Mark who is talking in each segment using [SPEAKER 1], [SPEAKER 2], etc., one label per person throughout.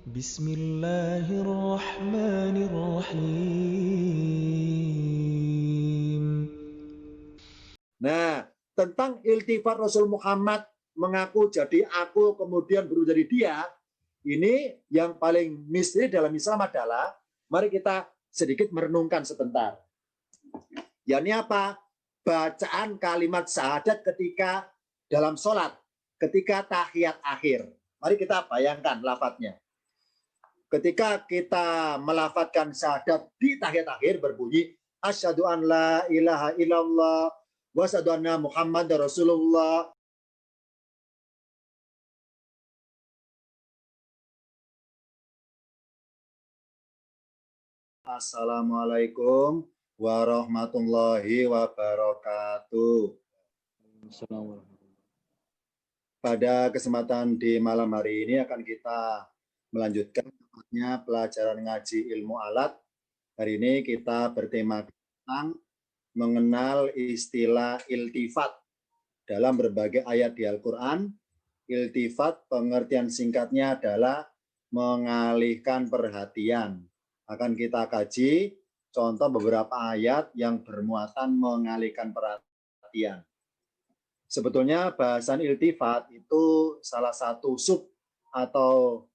[SPEAKER 1] بسم الله الرحمن الرحيم.
[SPEAKER 2] Nah, tentang iltifat Rasul Muhammad mengaku jadi aku kemudian berubah jadi dia, ini yang paling misteri dalam Islam adalah, mari kita sedikit merenungkan sebentar. Yakni apa? Bacaan kalimat syahadat ketika dalam sholat, ketika tahiyat akhir. Mari kita bayangkan lafadznya. Ketika kita melafadzkan syahadat di tahiyat akhir berbunyi asyhadu an la ilaha illallah wa asyhadu anna Muhammadar Rasulullah. Assalamualaikum warahmatullahi wabarakatuh. Pada kesempatan di malam hari ini akan kita melanjutkan pelajaran ngaji ilmu alat. Hari ini kita bertema tentang mengenal istilah iltifat dalam berbagai ayat di Al-Quran. Iltifat pengertian singkatnya adalah mengalihkan perhatian. Akan kita kaji contoh beberapa ayat yang bermuatan mengalihkan perhatian. Sebetulnya bahasan iltifat itu salah satu sub atau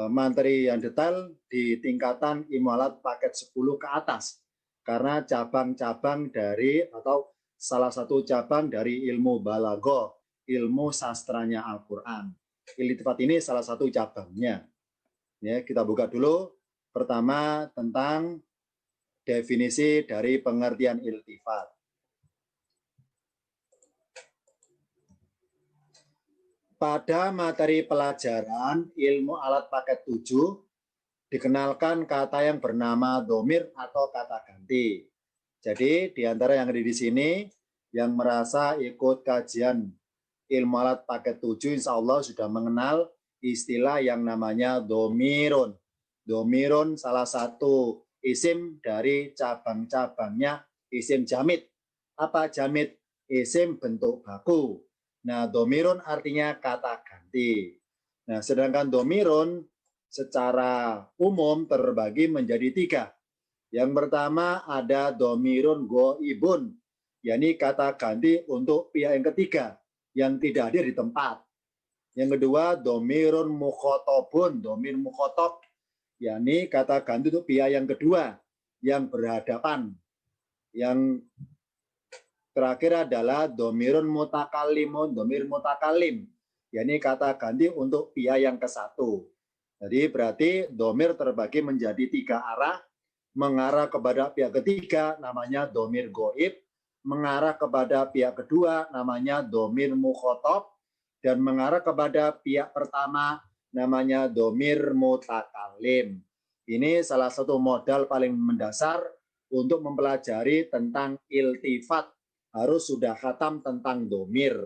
[SPEAKER 2] materi yang detail di tingkatan ilmu alat paket 10 ke atas. Karena cabang-cabang dari atau salah satu cabang dari ilmu balaghah, ilmu sastranya Al-Quran. Iltifat ini salah satu cabangnya. Ya, kita buka dulu. Pertama tentang definisi dari pengertian iltifat. Pada materi pelajaran ilmu alat paket 7 dikenalkan kata yang bernama domir atau kata ganti. Jadi di antara yang ada di sini yang merasa ikut kajian ilmu alat paket 7 insya Allah sudah mengenal istilah yang namanya domirun. Domirun salah satu isim dari cabang-cabangnya isim jamid. Apa jamid? Isim bentuk baku. Nah, domirun artinya kata ganti. Nah, sedangkan domirun secara umum terbagi menjadi 3. Yang pertama ada domirun goibun, yakni kata ganti untuk pihak yang ketiga yang tidak hadir di tempat. Yang kedua domirun mukhotobun, domir mukhotob, yakni kata ganti untuk pihak yang kedua yang berhadapan. Yang terakhir adalah domirun mutakalimun, domir mutakalim, yakni kata ganti untuk pihak yang ke-1. Jadi berarti domir terbagi menjadi 3 arah, mengarah kepada pihak ketiga namanya domir goib, mengarah kepada pihak kedua namanya domir mukhotob, dan mengarah kepada pihak pertama namanya domir mutakalim. Ini salah satu modal paling mendasar untuk mempelajari tentang iltifat. Harus sudah khatam tentang domir.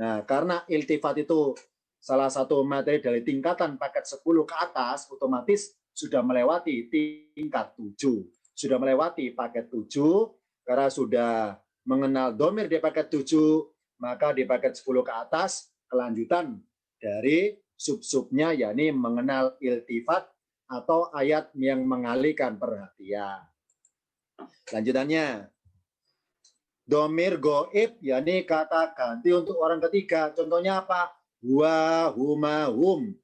[SPEAKER 2] Nah, karena iltifat itu salah satu materi dari tingkatan paket 10 ke atas, otomatis sudah melewati tingkat 7. Sudah melewati paket 7, karena sudah mengenal domir di paket 7, maka di paket 10 ke atas, kelanjutan dari sub-subnya, yakni mengenal iltifat atau ayat yang mengalihkan perhatian. Lanjutannya, domir goib, yakni kata ganti untuk orang ketiga. Contohnya apa? Huwa, huma, hum.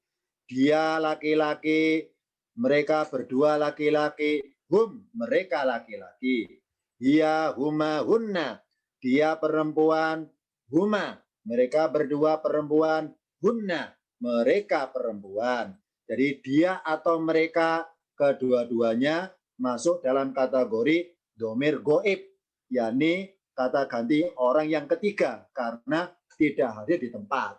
[SPEAKER 2] Dia laki-laki, mereka berdua laki-laki, hum, mereka laki-laki. Hiya, huma, hunna. Dia perempuan, huma, mereka berdua perempuan, hunna, mereka perempuan. Jadi dia atau mereka kedua-duanya masuk dalam kategori domir goib, yakni kata ganti orang yang ketiga karena tidak hadir di tempat.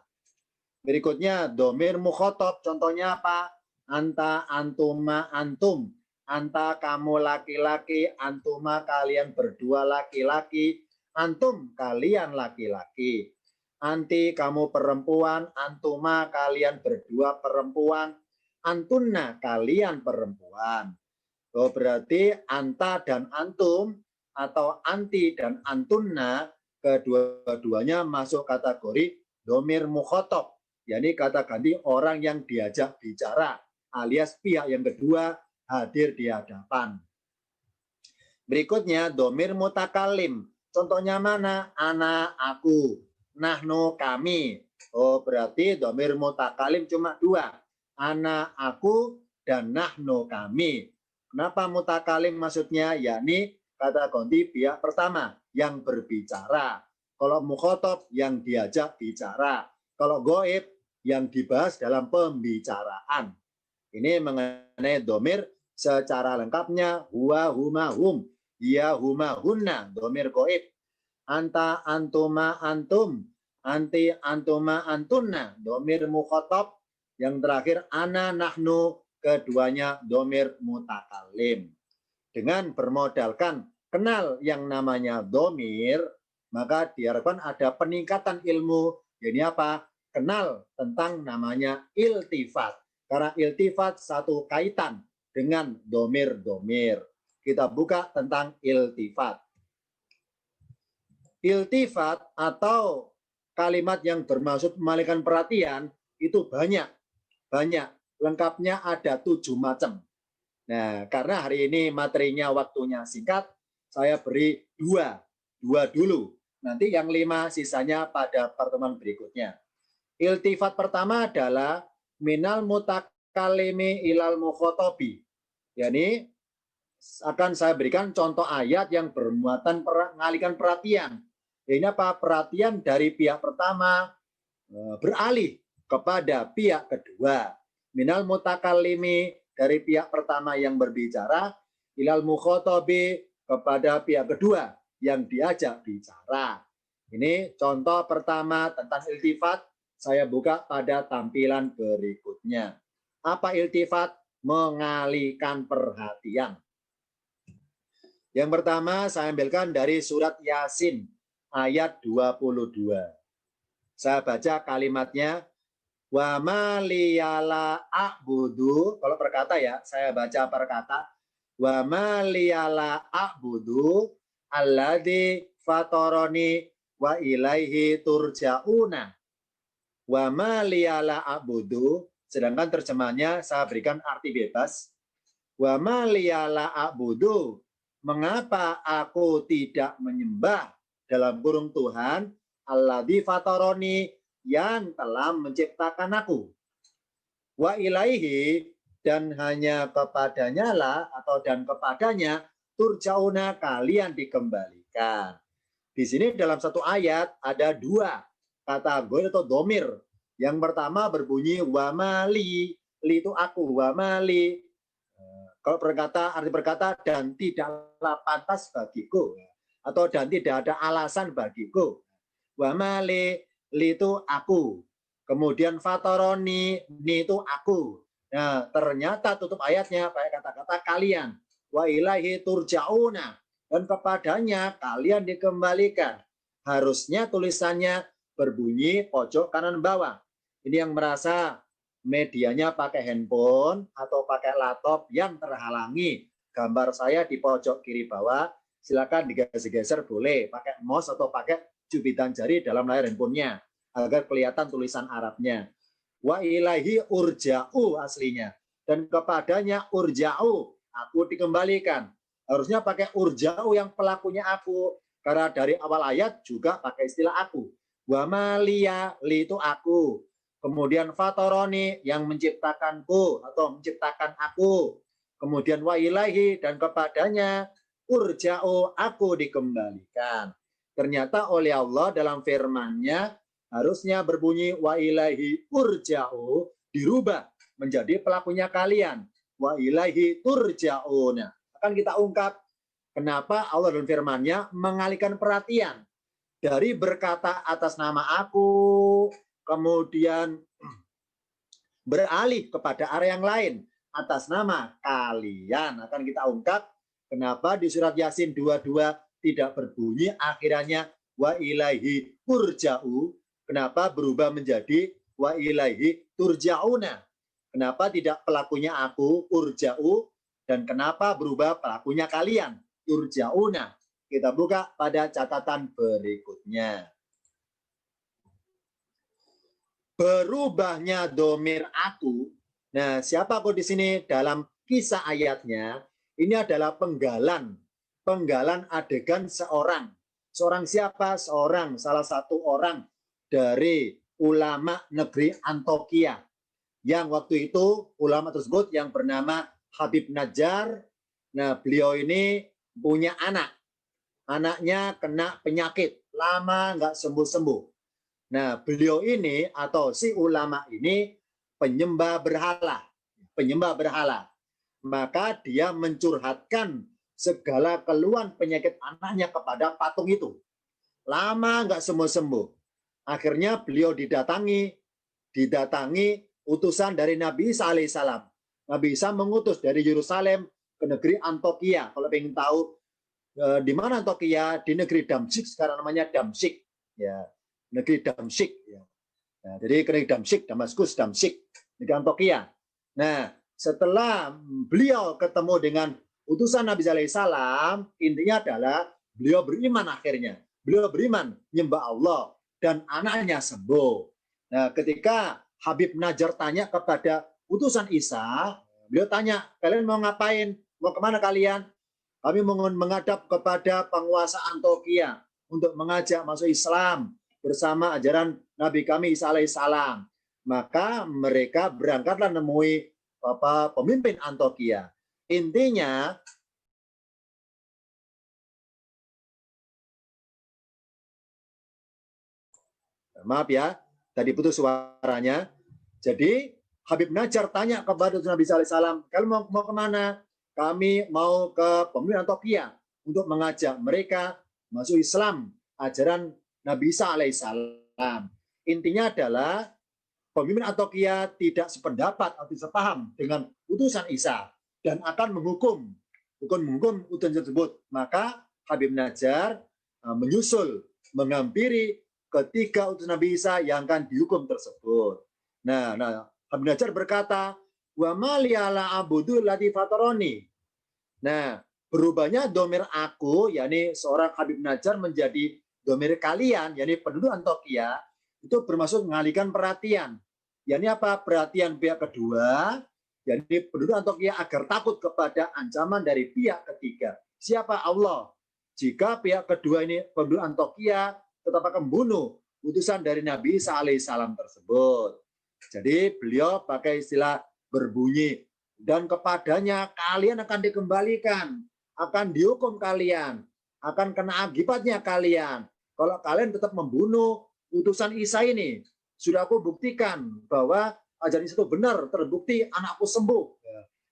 [SPEAKER 2] Berikutnya domir mukhotob, contohnya apa? Anta, antuma, antum. Anta kamu laki-laki, antuma kalian berdua laki-laki, antum kalian laki-laki. Anti kamu perempuan, antuma kalian berdua perempuan, antunna kalian perempuan. Oh, berarti anta dan antum atau anti dan antunna kedua-duanya masuk kategori domir mukhotob, yakni kata ganti orang yang diajak bicara alias pihak yang kedua hadir di hadapan. Berikutnya domir mutakalim. Contohnya mana? Ana, aku, nahnu, kami. Oh, berarti domir mutakalim cuma dua. Ana, aku, dan nahnu, kami. Kenapa mutakalim maksudnya? Yakni kata ganti pihak pertama yang berbicara. Kalau mukhotob yang diajak bicara. Kalau goib yang dibahas dalam pembicaraan. Ini mengenai domir secara lengkapnya huwa, huma, hum. Ya, huma, hunna, domir goib. Anta, antuma, antum. Anti, antuma, antunna, domir mukhotob. Yang terakhir, ana, nahnu, keduanya domir mutakalim. Dengan bermodalkan kenal yang namanya domir, maka diharapkan ada peningkatan ilmu. Ini apa? Kenal tentang namanya iltifat. Karena iltifat satu kaitan dengan domir-domir. Kita buka tentang iltifat. Iltifat atau kalimat yang bermaksud mengalihkan perhatian itu banyak. Banyak. Lengkapnya ada 7 macam. Nah, karena hari ini materinya waktunya singkat, saya beri 2 dulu. Nanti yang 5 sisanya pada pertemuan berikutnya. Iltifat pertama adalah minal mutakalimi ilal mukhotobi. Yani akan saya berikan contoh ayat yang bermuatan mengalihkan perhatian. Ini apa? Perhatian dari pihak pertama beralih kepada pihak kedua. Minal mutakalimi dari pihak pertama yang berbicara, ilal mukhotobi kepada pihak kedua yang diajak bicara. Ini contoh pertama tentang iltifat. Saya buka pada tampilan berikutnya. Apa iltifat? Mengalihkan perhatian. Yang pertama saya ambilkan dari surat Yasin ayat 22. Saya baca kalimatnya. Wa ma liyala a'budu, kalau perkata ya, saya baca perkata. Wa ma liyala a'budu alladzi fatoroni wa ilaihi turja'una. Wa ma liyala a'budu, sedangkan terjemahnya saya berikan arti bebas. Wa ma liyala a'budu, mengapa aku tidak menyembah dalam kurung Tuhan alladzi fatoroni, yang telah menciptakan aku. Wa ilaihi, dan hanya kepadanya lah atau dan kepadanya turjauna, kalian dikembalikan. Di sini dalam satu ayat ada 2 kata goir atau domir. Yang pertama berbunyi wa mali, li itu aku, wa mali. Kalau arti berkata dan tidaklah pantas bagiku, atau dan tidak ada alasan bagiku. Wa mali, li itu aku. Kemudian fatoroni, ni itu aku. Nah, ternyata tutup ayatnya pakai kata-kata kalian. Wa ilaihi turja'una, dan kepadanya kalian dikembalikan. Harusnya tulisannya berbunyi pojok kanan bawah. Ini yang merasa medianya pakai handphone atau pakai laptop yang terhalangi gambar saya di pojok kiri bawah, silakan digeser-geser, boleh pakai mouse atau pakai jubitan jari dalam layar handphonenya agar kelihatan tulisan Arabnya. Wa ilaihi urja'u aslinya, dan kepadanya urja'u, aku dikembalikan. Harusnya pakai urja'u yang pelakunya aku, karena dari awal ayat juga pakai istilah aku. Wa maliya, li itu aku. Kemudian fatoroni, yang menciptakanku atau menciptakan aku. Kemudian wa ilaihi, dan kepadanya urja'u, aku dikembalikan. Ternyata oleh Allah dalam firman-Nya harusnya berbunyi wa ilaihi urja'u, dirubah menjadi pelakunya kalian. Wa ilaihi turja'una. Akan kita ungkap kenapa Allah dalam firman-Nya mengalihkan perhatian dari berkata atas nama aku, kemudian beralih kepada area yang lain atas nama kalian. Akan kita ungkap kenapa di surat Yasin 22 tidak berbunyi akhirannya wa ilaihi turja'u, kenapa berubah menjadi wa ilaihi turja'una, kenapa tidak pelakunya aku urja'u, dan kenapa berubah pelakunya kalian turja'una. Kita buka pada catatan berikutnya. Berubahnya domir aku. Nah, siapa aku di sini dalam kisah ayatnya? Ini adalah penggalan adegan seorang. Seorang siapa? Salah satu orang dari ulama negeri Antokia. Yang waktu itu ulama tersebut yang bernama Habib Najjar. Nah, beliau ini punya anak. Anaknya kena penyakit, lama nggak sembuh-sembuh. Nah, beliau ini atau si ulama ini penyembah berhala. Penyembah berhala. Maka dia mencurhatkan segala keluhan penyakit anaknya kepada patung itu. Lama nggak sembuh-sembuh. Akhirnya beliau didatangi utusan dari Nabi Isa alaihissalam. Nabi Isa mengutus dari Yerusalem ke negeri Antokia. Kalau ingin tahu di mana Antokia? Di negeri Damsyik, sekarang namanya Damsyik. Ya, negeri Damsyik. Ya. Nah, jadi negeri Damsyik, Damaskus, Damsyik, negeri Antokia. Nah, setelah beliau ketemu dengan utusan Nabi alaihissalam, intinya adalah beliau beriman akhirnya. Beliau beriman, nyembah Allah, dan anaknya sembuh. Nah, ketika Habib Najjar tanya kepada utusan Isa, beliau tanya, kalian mau ngapain? Mau kemana kalian? Kami menghadap kepada penguasa Antokia untuk mengajak masuk Islam bersama ajaran Nabi kami Isa alaihissalam. Maka mereka berangkatlah menemui pemimpin Antokia. Intinya, maaf ya, tadi putus suaranya. Jadi Habib Najjar tanya kepada Nabi Isa alaihissalam, kalian mau kemana? Kami mau ke pemimpin Antokia untuk mengajak mereka masuk Islam, ajaran Nabi Isa alaihissalam. Intinya adalah pemimpin Antokia tidak sependapat atau sepaham dengan utusan Isa dan akan menghukum utusan tersebut. Maka Habib Najjar menyusul, menghampiri ketiga utusan Nabi Isa yang akan dihukum tersebut. Nah, Habib Najjar berkata, wa maliyala abudu lati fataroni. Nah, berubahnya domir aku, yakni seorang Habib Najjar menjadi domir kalian, yakni penduduk Antokia, itu bermaksud mengalihkan perhatian. Yakni apa? Perhatian pihak kedua, yakni penduduk Antokia agar takut kepada ancaman dari pihak ketiga. Siapa? Allah. Jika pihak kedua ini penduduk Antokia tetap akan membunuh utusan dari Nabi Isa alaihissalam tersebut. Jadi beliau pakai istilah berbunyi, dan kepadanya kalian akan dikembalikan, akan dihukum kalian, akan kena akibatnya kalian. Kalau kalian tetap membunuh utusan Isa ini, sudah aku buktikan bahwa ajaran itu benar, terbukti anakku sembuh.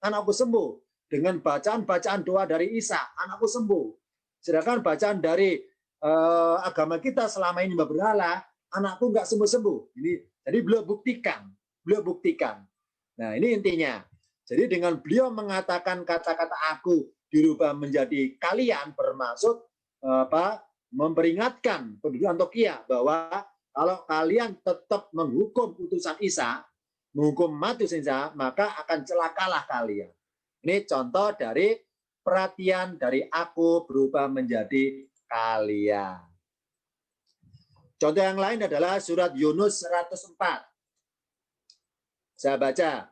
[SPEAKER 2] Anakku sembuh dengan bacaan-bacaan doa dari Isa, anakku sembuh. Sedangkan bacaan dari agama kita selama ini berhala, anakku nggak sembuh-sembuh. Ini jadi beliau buktikan. Nah, ini intinya. Jadi dengan beliau mengatakan kata-kata aku dirubah menjadi kalian, bermaksud memperingatkan penduduk Antokia bahwa kalau kalian tetap menghukum utusan Isa, menghukum mati Isa, maka akan celakalah kalian. Ini contoh dari perhatian dari aku berubah menjadi kalian. Contoh yang lain adalah surat Yunus 104. Saya baca.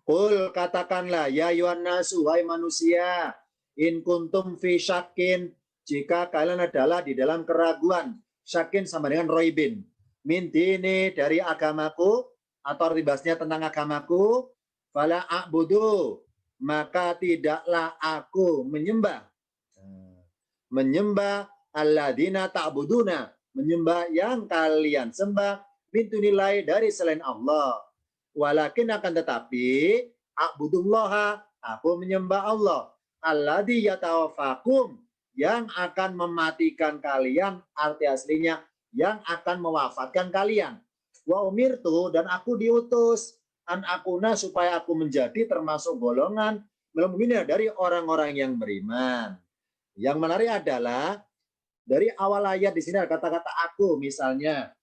[SPEAKER 2] Qul, katakanlah, ya yuhan nasu, wahai manusia, in kuntum fi syakin, jika kalian adalah di dalam keraguan, syakin sama dengan roibin, min dini, dari agamaku, atau ribasnya tentang agamaku, fala a'budu, maka tidaklah aku menyembah alladzina ta'buduna, menyembah yang kalian sembah, min dunilai, dari selain Allah. Walakin akan tetapi a'budullaha, aku menyembah Allah, alladzi yatawaffakum, yang akan mematikan kalian, arti aslinya yang akan mewafatkan kalian. Wa umirtu, dan aku diutus, an akuna, supaya aku menjadi termasuk golongan dari orang-orang yang beriman. Yang menarik adalah dari awal ayat di sini ada kata-kata aku, misalnya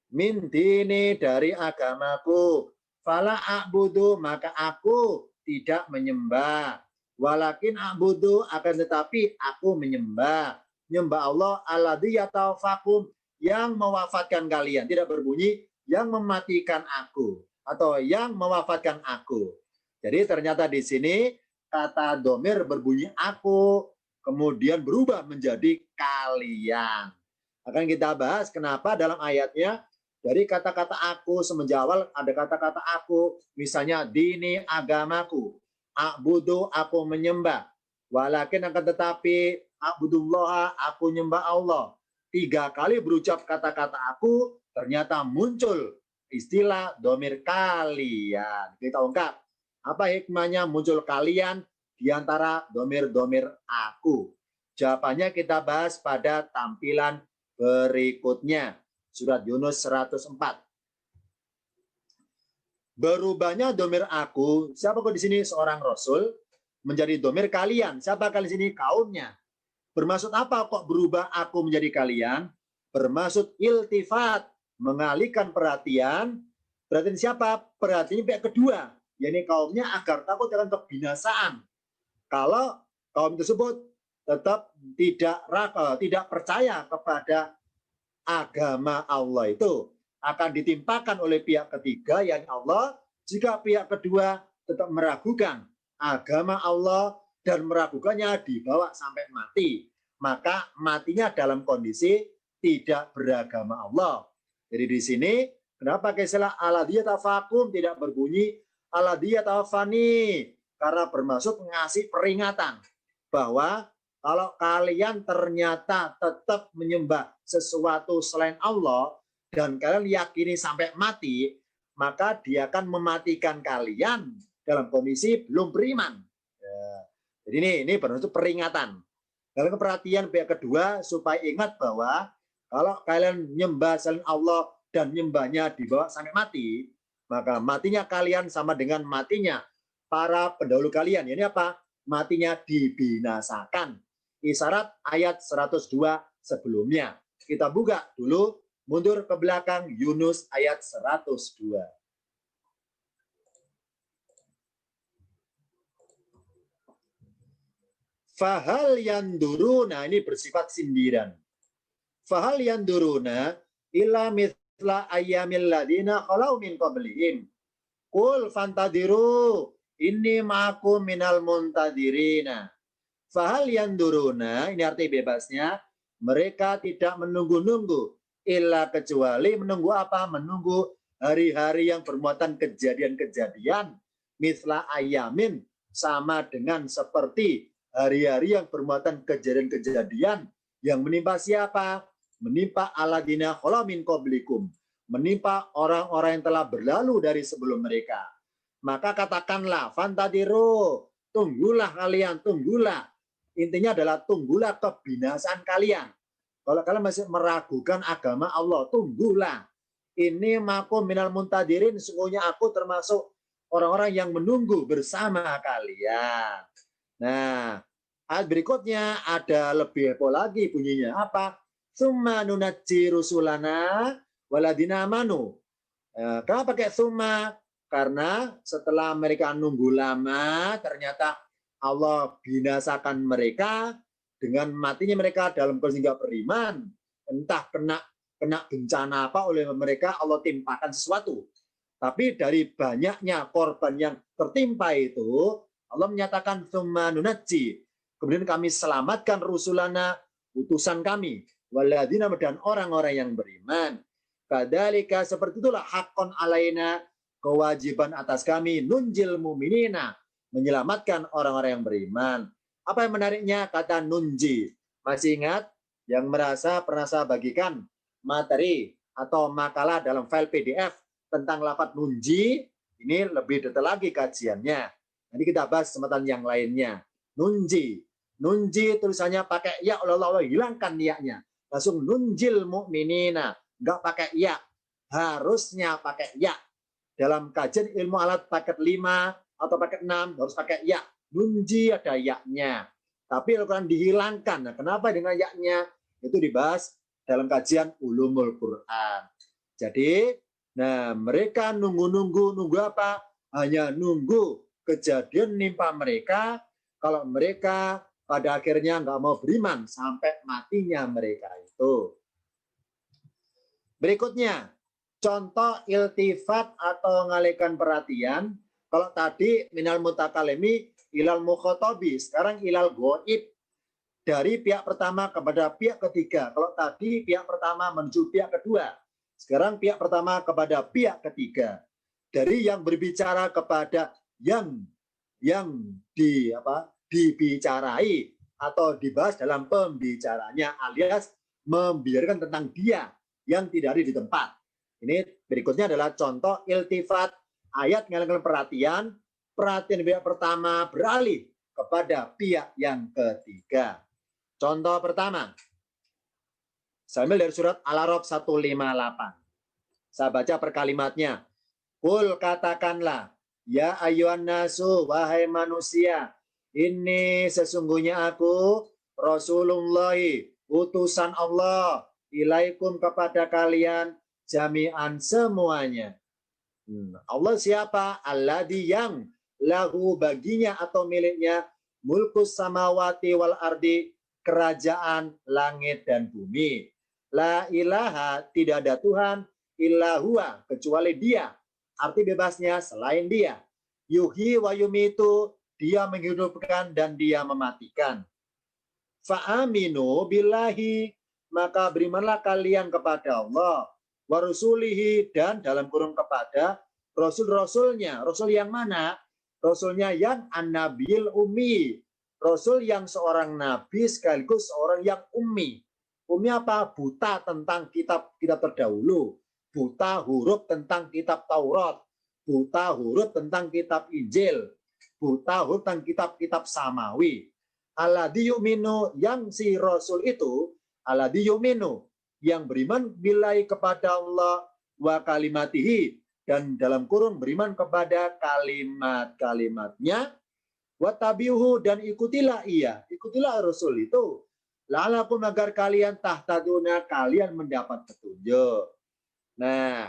[SPEAKER 2] min dini, dari agamaku, fala a'budu, maka aku tidak menyembah, walakin a'budu, akan tetapi aku menyembah Allah alladzi yatawaffakum, yang mewafatkan kalian, tidak berbunyi yang mematikan aku. atau yang mewafatkan aku. Jadi ternyata di sini kata domir berbunyi aku, kemudian berubah menjadi kalian. Akan kita bahas kenapa dalam ayatnya dari kata-kata aku semenjak awal ada kata-kata aku, misalnya dini agamaku, a'budu aku menyembah, walakin akan tetapi a'budullah aku nyembah Allah. 3 kali berucap kata-kata aku, ternyata muncul istilah domir kalian. Kita ungkap, apa hikmahnya muncul kalian di antara domir-domir aku? Jawabannya kita bahas pada tampilan berikutnya. Surat Yunus 104. Berubahnya domir aku, siapa kok di sini seorang rasul, menjadi domir kalian. Siapa kali di sini? Kaumnya. Bermaksud apa kok berubah aku menjadi kalian? Bermaksud iltifat, mengalihkan perhatian. Perhatian siapa? Perhatian pihak kedua, yakni kaumnya agar takut akan kebinasaan. Kalau kaum tersebut tetap tidak percaya kepada agama Allah itu, akan ditimpakan oleh pihak ketiga, yakni Allah, jika pihak kedua tetap meragukan agama Allah dan meragukannya dibawa sampai mati, maka matinya dalam kondisi tidak beragama Allah. Jadi di sini kenapa istilah aladiyatafakum tidak berbunyi aladiyatafani, karena bermaksud ngasih peringatan bahwa kalau kalian ternyata tetap menyembah sesuatu selain Allah dan kalian yakini sampai mati, maka dia akan mematikan kalian dalam kondisi belum beriman. Ya. Jadi ini bermaksud peringatan. Dalam perhatian pihak kedua supaya ingat bahwa kalau kalian menyembah selain Allah dan menyembahnya dibawa sampai mati, maka matinya kalian sama dengan matinya para pendahulu kalian. Ini apa? Matinya dibinasakan. Isyarat ayat 102 sebelumnya. Kita buka dulu, mundur ke belakang, Yunus ayat 102. Fahal yanduruna, ini bersifat sindiran. Fahal yanduruna illa mithla ayyamil ladina khalau min qablihim. Qul fantadiru inni ma'akum minal muntadirina. Fahal yanduruna, ini arti bebasnya, mereka tidak menunggu-nunggu, illa kecuali menunggu apa? Menunggu hari-hari yang bermuatan kejadian-kejadian, mithla ayamin, sama dengan seperti hari-hari yang bermuatan kejadian-kejadian yang menimpa siapa? Menimpa aladina khala min qablikum, menimpa orang-orang yang telah berlalu dari sebelum mereka. Maka katakanlah, fantadiru, tunggulah kalian, tunggulah. Intinya adalah tunggulah kebinasaan kalian. Kalau kalian masih meragukan agama Allah, tunggulah. Ini makum minal muntadirin, sungguhnya aku termasuk orang-orang yang menunggu bersama kalian. Nah, ayat berikutnya ada lebih heboh lagi bunyinya. Apa? Summa nunajji rusulana waladina amanu. Kenapa pakai summa? Karena setelah mereka nunggu lama, ternyata Allah binasakan mereka dengan matinya mereka dalam kondisi nggak beriman. Entah kena bencana apa oleh mereka, Allah timpakan sesuatu. Tapi dari banyaknya korban yang tertimpa itu, Allah menyatakan tsumma nunajji. Kemudian kami selamatkan rusulana, utusan kami, waladina, dan orang-orang yang beriman. Kadzalika, seperti itulah hakon alaina, kewajiban atas kami, nunjil muminina, menyelamatkan orang-orang yang beriman. Apa yang menariknya kata nunji? Masih ingat yang merasa pernah saya bagikan materi atau makalah dalam file PDF tentang lafadz nunji? Ini lebih detail lagi kajiannya. Nanti kita bahas kesempatan yang lainnya. Nunji. Nunji tulisannya pakai ya, Allah hilangkan ya-nya. Langsung nunjil mu'minina. Enggak pakai ya. Harusnya pakai ya. Dalam kajian ilmu alat paket 5 atau paket 6 harus pakai ya. Nunji ada ya-nya. Tapi kalau dihilangkan. Nah, kenapa dengan ya-nya? Itu dibahas dalam kajian ulumul Quran. Jadi, nah mereka nunggu apa? Hanya nunggu kejadian nimpa mereka. Kalau mereka pada akhirnya nggak mau beriman sampai matinya mereka itu. Berikutnya, Contoh iltifat atau mengalihkan perhatian, kalau tadi minal mutakalimi ilal mukhotobi, sekarang ilal goib, dari pihak pertama kepada pihak ketiga. Kalau tadi pihak pertama menuju pihak kedua, sekarang pihak pertama kepada pihak ketiga. Dari yang berbicara kepada yang dibicarai atau dibahas dalam pembicaranya, alias membiarkan tentang dia yang tidak ada di tempat. Ini berikutnya adalah contoh iltifat, ayat mengalihkan perhatian pihak pertama beralih kepada pihak yang ketiga. Contoh pertama, saya ambil dari surat Al-A'raf 158. Saya baca per kalimatnya. Kul katakanlah, ya ayyuhan nasu, wahai manusia, ini sesungguhnya aku Rasulullahi, utusan Allah, ilaikum kepada kalian jami'an semuanya. Allah siapa? Alladzi yang lahu baginya atau miliknya mulkus samawati wal ardi, kerajaan langit dan bumi. La ilaha, tidak ada Tuhan, illa huwa, kecuali dia. Arti bebasnya selain dia. Yuhi wa yumitu, dia menghidupkan dan dia mematikan. Fa'aminu billahi, maka berimanlah kalian kepada Allah. Wa rusulihi, dan dalam kurung kepada rasul-rasulnya. Rasul yang mana? Rasulnya yang an-nabil ummi. Rasul yang seorang nabi sekaligus seorang yang ummi. Ummi apa? Buta tentang kitab-kitab terdahulu. Buta huruf tentang kitab Taurat. Buta huruf tentang kitab Injil. Buta huruf tentang kitab-kitab samawi. Alladzi yu'minu, yang si Rasul itu, alladzi yu'minu, yang beriman bilai kepada Allah, wa kalimatihi, dan dalam kurung beriman kepada kalimat-kalimatnya, wa tabiuhu, dan ikutilah ia, ikutilah Rasul itu, la'alakum, agar kalian tahtaduna, kalian mendapat petunjuk. Nah,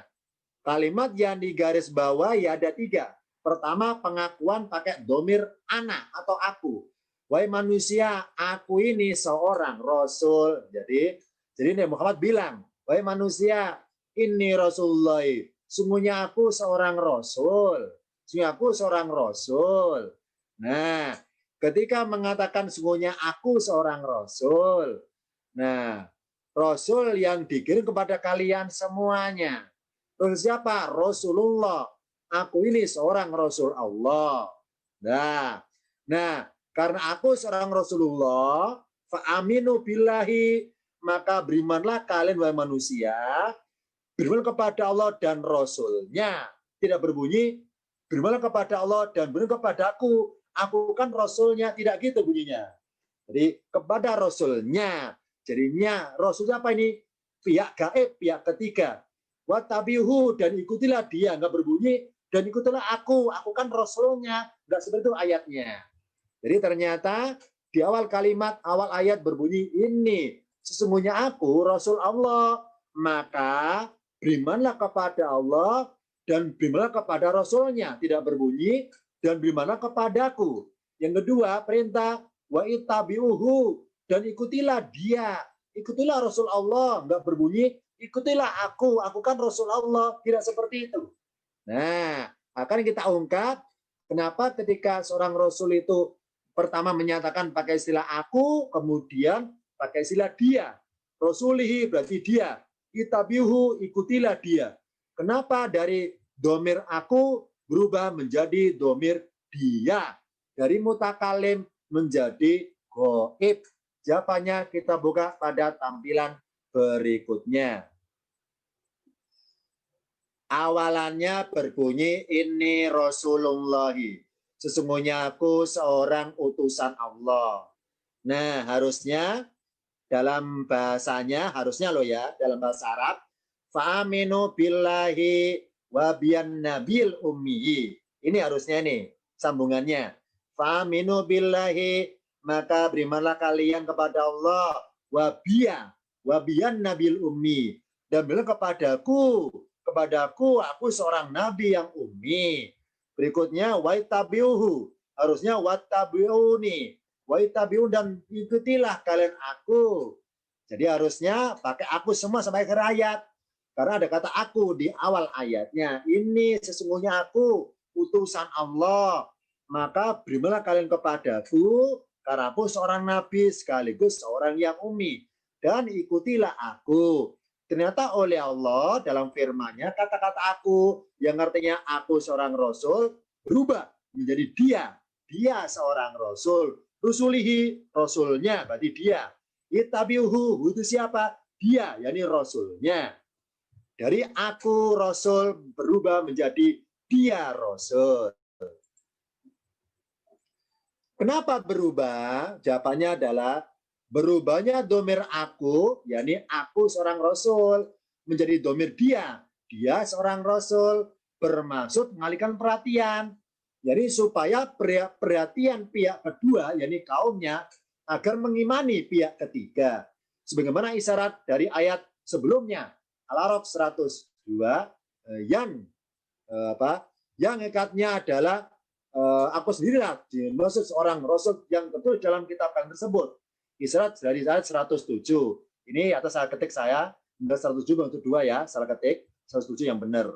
[SPEAKER 2] kalimat yang digaris bawah ya ada 3. Pertama, pengakuan pakai domir ana atau aku. Wahai manusia, aku ini seorang Rasul. Jadi Nabi Muhammad bilang, wahai manusia, ini Rasulullah. Sungguhnya aku seorang Rasul. Sungguhnya aku seorang Rasul. Nah, ketika mengatakan sungguhnya aku seorang Rasul. Nah, Rasul yang dikirim kepada kalian semuanya. Rasul siapa? Rasulullah. Aku ini seorang Rasul Allah. Nah, karena aku seorang Rasulullah, fa'aminu billahi, maka berimanlah kalian wahai manusia, beriman kepada Allah dan Rasulnya. Tidak berbunyi, berimanlah kepada Allah dan beriman kepada aku kan Rasulnya, tidak gitu bunyinya. Jadi kepada Rasulnya. Jadinya Rasulnya apa ini? Pihak gaib, pihak ketiga. Watabihu, dan ikutilah dia, nggak berbunyi, dan ikutilah aku kan Rasulnya. Nggak seperti itu ayatnya. Jadi ternyata di awal kalimat, awal ayat berbunyi ini, sesungguhnya aku Rasul Allah, maka berimanlah kepada Allah dan berimanlah kepada Rasulnya. Tidak berbunyi, dan berimanlah kepadaku. Yang kedua, perintah, wa ittabi'uhu, dan ikutilah dia. Ikutilah Rasul Allah, nggak berbunyi, ikutilah aku kan Rasul Allah. Tidak seperti itu. Nah, akan kita ungkap kenapa ketika seorang Rasul itu pertama menyatakan pakai istilah aku, kemudian pakai istilah dia. Rasulihi berarti dia. Itabihu, ikutilah dia. Kenapa dari domir aku berubah menjadi domir dia? Dari mutakalim menjadi goib. Jawabannya kita buka pada tampilan berikutnya. Awalannya berbunyi ini Rasulullahi. Sesungguhnya aku seorang utusan Allah. Nah, harusnya dalam bahasanya, harusnya loh ya, dalam bahasa Arab, fa'aminu billahi wa biyan nabil ummihi. Ini harusnya nih, sambungannya. Fa'aminu billahi, maka berimanlah kalian kepada Allah, wa biyan nabil ummi. Dan bilang kepadaku, aku seorang nabi yang ummi. Berikutnya waitabiuhu, harusnya wattabiuni, waitabiun, dan ikutilah kalian aku. Jadi harusnya pakai aku semua sampai akhir ayat. Karena ada kata aku di awal ayatnya. Ini sesungguhnya aku utusan Allah. Maka berimanlah kalian kepadaku karena aku seorang nabi sekaligus seorang yang ummi. Dan ikutilah aku. Ternyata oleh Allah dalam firman-Nya kata-kata aku yang artinya aku seorang rasul berubah menjadi dia. Dia seorang rasul. Rusulihi, rasulnya berarti dia. Ittabi'uhu, itu siapa? Dia, yakni rasulnya. Dari aku rasul berubah menjadi dia rasul. Kenapa berubah? Jawabannya adalah berubahnya domir aku, yakni aku seorang rasul, menjadi domir dia. Dia seorang rasul, bermaksud mengalihkan perhatian. Jadi supaya perhatian pihak kedua, yakni kaumnya, agar mengimani pihak ketiga. Sebagaimana isyarat dari ayat sebelumnya, Al-A'raf 102, yang ikatnya adalah aku sendirilah dimaksud seorang rasul yang tertulis dalam kitab kalian tersebut. Isyarat dari ayat 107. Ini atas salah ketik saya, 107 untuk 2 ya, salah ketik 107 yang benar.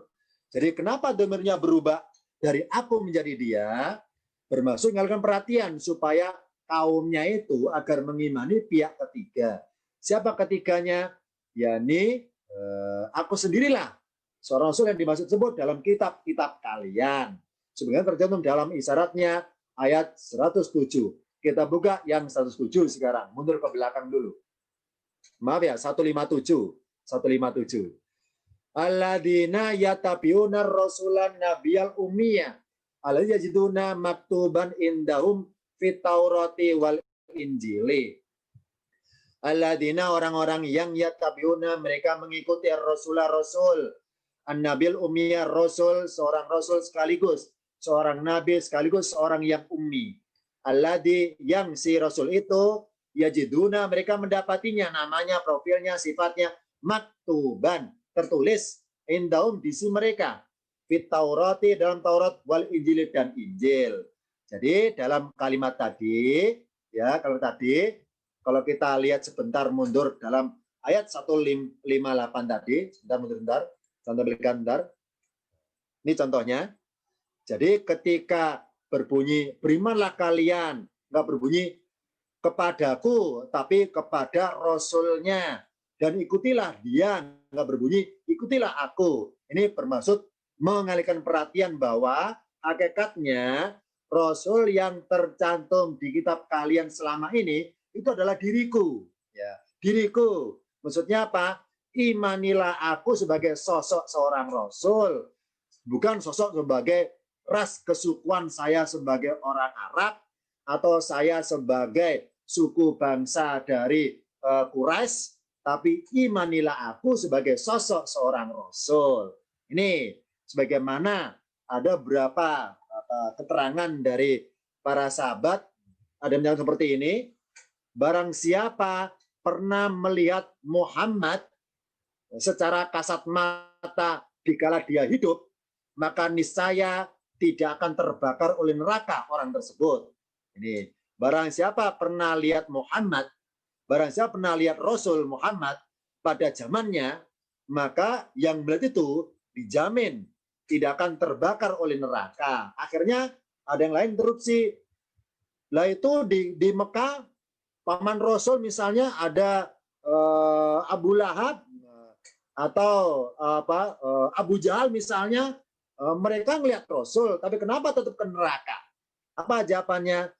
[SPEAKER 2] Jadi kenapa domirnya berubah dari aku menjadi dia? Bermaksud mengalihkan perhatian supaya kaumnya itu agar mengimani pihak ketiga. Siapa ketiganya? yakni aku sendirilah seorang rasul yang dimaksud sebut dalam kitab-kitab kalian. Sebenarnya tercantum dalam isyaratnya ayat 107. Kita buka yang 107 sekarang. Mundur ke belakang dulu. Maaf ya, 157. 157. Alladzina yatabi'una rasulan nabiyal ummiyah alladzi yajiduna maktuban indahum fit taurati wal injili. Alladzina orang-orang yang yatabi'una mereka mengikuti rasul an-nabil ummiyah rasul seorang rasul sekaligus seorang nabi sekaligus seorang yang ummi. Alladzi yang si rasul itu yajiduna mereka mendapatinya namanya profilnya sifatnya maktuban tertulis indahum di sisi mereka fit taurati dalam Taurat wal Injil dan Injil. Jadi dalam kalimat tadi ya kalau kita lihat sebentar mundur dalam ayat 158 tadi, sebentar mundur bentar, tampilkan bentar. Ini contohnya. Jadi ketika berbunyi berimanlah kalian, enggak berbunyi kepadaku tapi kepada rasulnya dan ikutilah dia, enggak berbunyi ikutilah aku. Ini bermaksud mengalihkan perhatian bahwa hakikatnya rasul yang tercantum di kitab kalian selama ini itu adalah diriku, ya. Diriku. Maksudnya apa? Imanilah aku sebagai sosok seorang rasul, bukan sosok sebagai ras kesukuan saya sebagai orang Arab atau saya sebagai suku bangsa dari Quraisy, tapi imanilah aku sebagai sosok seorang rasul. Ini sebagaimana ada beberapa keterangan dari para sahabat ada yang seperti ini. Barang siapa pernah melihat Muhammad secara kasat mata dikala dia hidup, maka niscaya tidak akan terbakar oleh neraka orang tersebut. Ini barang siapa pernah lihat Muhammad, barang siapa pernah lihat Rasul Muhammad pada zamannya, maka yang melihat itu dijamin tidak akan terbakar oleh neraka. Akhirnya ada yang lain interupsi. Lah itu di Mekah paman Rasul misalnya ada Abu Lahab atau Abu Jahal misalnya, mereka ngelihat Rasul, tapi kenapa tetap ke neraka? Apa jawabannya?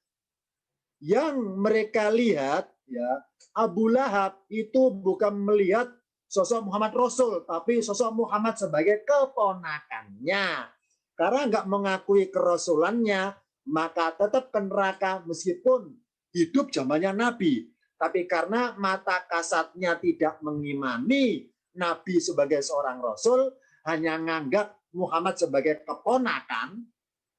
[SPEAKER 2] Yang mereka lihat, ya Abu Lahab itu bukan melihat sosok Muhammad Rasul, tapi sosok Muhammad sebagai keponakannya. Karena nggak mengakui kerasulannya, maka tetap ke neraka meskipun hidup zamannya Nabi. Tapi karena mata kasatnya tidak mengimani Nabi sebagai seorang Rasul, hanya nganggap Muhammad sebagai keponakan,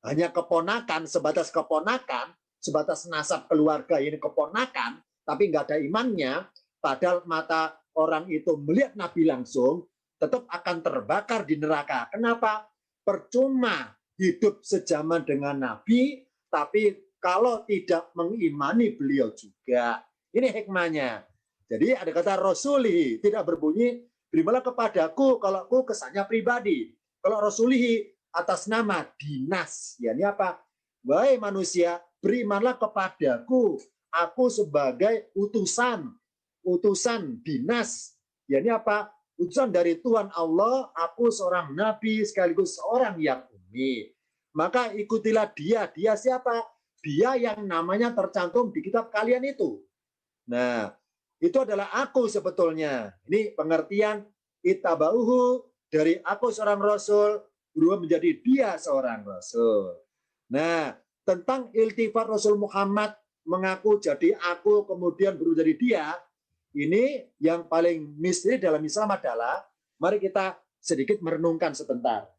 [SPEAKER 2] hanya keponakan, sebatas nasab keluarga ini keponakan, tapi nggak ada imannya, padahal mata orang itu melihat Nabi langsung, tetap akan terbakar di neraka. Kenapa? Percuma hidup sejaman dengan Nabi, tapi kalau tidak mengimani beliau juga. Ini hikmahnya. Jadi ada kata Rasuli, tidak berbunyi berimanlah kepadaku kalau aku kesannya pribadi. Kalau rasulihi atas nama dinas. Ya, ini apa? Wahai manusia, berimanlah kepadaku. Aku sebagai utusan dinas. Ya, ini apa? Utusan dari Tuhan Allah, aku seorang nabi sekaligus seorang yang ummi. Maka ikutilah dia. Dia siapa? Dia yang namanya tercantum di kitab kalian itu. Nah, itu adalah aku sebetulnya. Ini pengertian ittaba'uhu dari aku seorang rasul berubah menjadi dia seorang rasul. Nah, tentang iltifat Rasul Muhammad mengaku jadi aku kemudian berubah jadi dia, ini yang paling misteri dalam Islam adalah, mari kita sedikit merenungkan sebentar.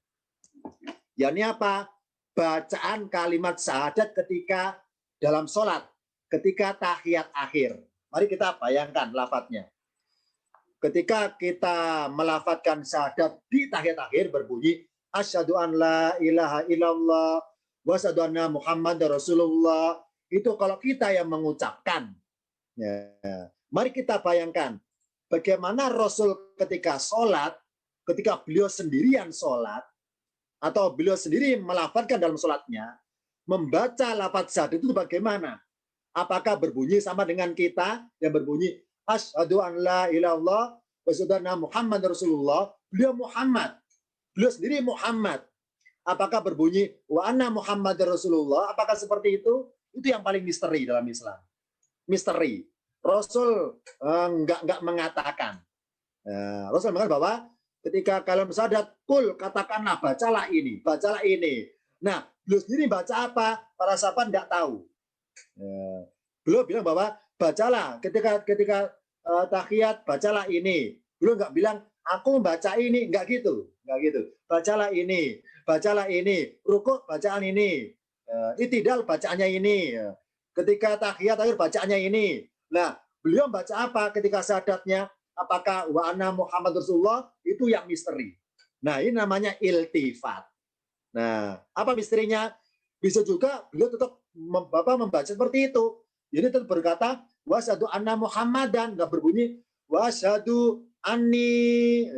[SPEAKER 2] Yakni apa? Bacaan kalimat syahadat ketika dalam sholat, ketika tahiyat akhir. Mari kita bayangkan lafadznya. Ketika kita melafatkan syahadat di tahiyat akhir berbunyi asyhadu an la ilaha illallah wa asyhadu anna Muhammadar Rasulullah. Itu kalau kita yang mengucapkan. Ya. Mari kita bayangkan bagaimana Rasul ketika sholat, ketika beliau sendirian sholat, atau beliau sendiri melafatkan dalam sholatnya, membaca lafaz syahadat itu bagaimana? Apakah berbunyi sama dengan kita yang berbunyi asyhadu an la ilaha illallah wa asyhadu anna Muhammadar Rasulullah? Beliau Muhammad. Beliau sendiri Muhammad. Apakah berbunyi wa anna Muhammadar Rasulullah? Apakah seperti itu? Itu yang paling misteri dalam Islam. Misteri. Rasul enggak mengatakan. Rasul mengatakan bahwa ketika kalian bersyahadat, kul katakanlah, bacalah ini, bacalah ini. Nah, beliau sendiri baca apa? Para sahabat enggak tahu. Beliau bilang bahwa bacalah ketika tahiyat, bacalah ini. Beliau enggak bilang aku membaca ini, enggak gitu. Bacalah ini, rukuk bacaan ini, itidal bacaannya ini, ketika tahiyat akhir bacaannya ini. Nah, beliau baca apa ketika syahadatnya? Apakah wa anna Muhammad Rasulullah? Itu yang misteri. Nah, ini namanya iltifat. Nah, apa misterinya? Bisa juga beliau tetap membaca seperti itu. Jadi tetap berkata wa asyhadu anna Muhammadan, enggak berbunyi wa asyhadu anni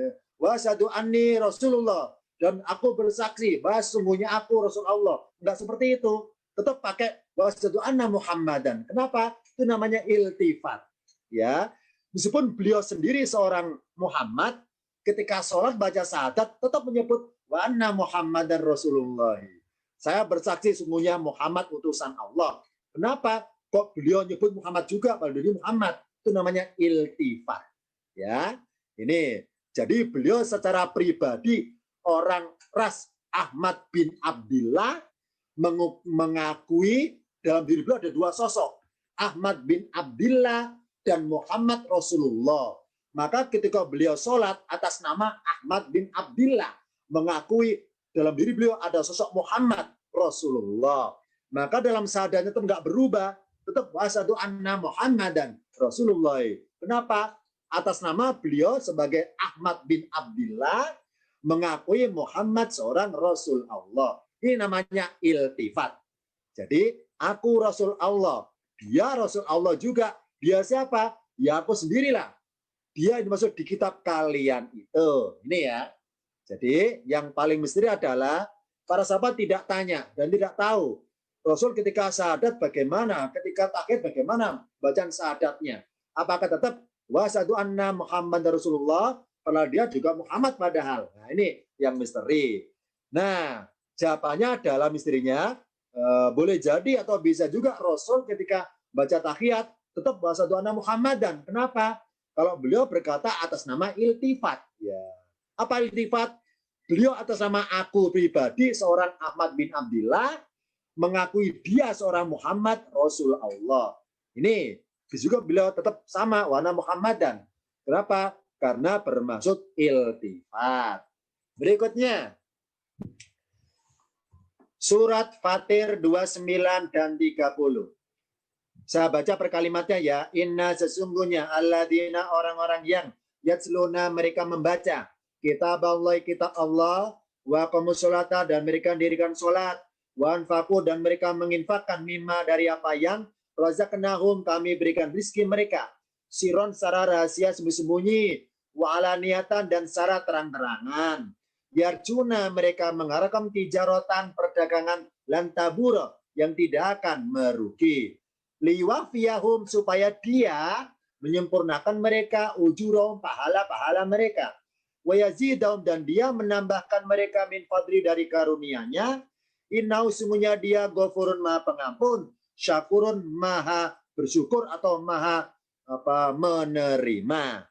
[SPEAKER 2] Rasulullah, dan aku bersaksi bahwa sungguhnya aku Rasul Allah. Enggak seperti itu. Tetap pakai wa asyhadu anna Muhammadan. Kenapa? Itu namanya iltifat. Ya. Meskipun beliau sendiri seorang Muhammad, ketika sholat baca syahadat tetap menyebut wa anna Muhammadan Rasulullah. Saya bersaksi sungguhnya Muhammad utusan Allah. Kenapa? Kok beliau nyebut Muhammad juga kalau diri Muhammad? Itu namanya iltifat. Ya. Ini. Jadi beliau secara pribadi orang ras Ahmad bin Abdillah mengakui dalam diri beliau ada dua sosok. Ahmad bin Abdillah dan Muhammad Rasulullah. Maka ketika beliau sholat atas nama Ahmad bin Abdillah, mengakui dalam diri beliau ada sosok Muhammad Rasulullah. Maka dalam syahadatnya itu enggak berubah, tetap wa asyhadu anna Muhammadan Rasulullah. Kenapa? Atas nama beliau sebagai Ahmad bin Abdillah mengakui Muhammad seorang Rasul Allah. Ini namanya iltifat. Jadi aku Rasul Allah, dia Rasul Allah juga. Dia siapa? Ya aku sendirilah. Dia dimaksud di kitab kalian itu. Ini ya. Jadi yang paling misteri adalah para sahabat tidak tanya dan tidak tahu. Rasul ketika syahadat bagaimana? Ketika tahiyat bagaimana bacaan syahadatnya? Apakah tetap wa asyhadu anna Muhammadar Rasulullah? Padahal dia juga Muhammad padahal. Nah, ini yang misteri. Nah, jawabannya adalah misterinya boleh jadi atau bisa juga Rasul ketika baca tahiyat tetap bahasa doa Muhammadan. Kenapa? Kalau beliau berkata atas nama iltifat. Ya. Apa iltifat? Beliau atas nama aku pribadi, seorang Ahmad bin Abdillah, mengakui dia seorang Muhammad Rasul Allah. Ini juga beliau tetap sama, wana Muhammadan. Kenapa? Karena bermaksud iltifat. Berikutnya. Surat Fatir 29 dan 30. Saya baca per kalimatnya ya. Inna sesungguhnya alladzina orang-orang yang yatsluna mereka membaca kitab Allah wa qamus sholata dan mereka dirikan sholat wa anfaqu dan mereka menginfakkan mimma dari apa yang razaqnahum kami berikan rizki mereka siron secara rahasia sembunyi-sembunyi wa'alaniatan dan secara terang-terangan. Yarjuna mereka mengharapkan tijarotan perdagangan lantabura yang tidak akan merugi. Liwafiyahum supaya dia menyempurnakan mereka ujurahum pahala-pahala mereka. Wayazidahum dan dia menambahkan mereka min fadli dari karunia-Nya. Innau sungguhnya dia ghafurun maha pengampun, syakurun maha bersyukur atau maha menerima.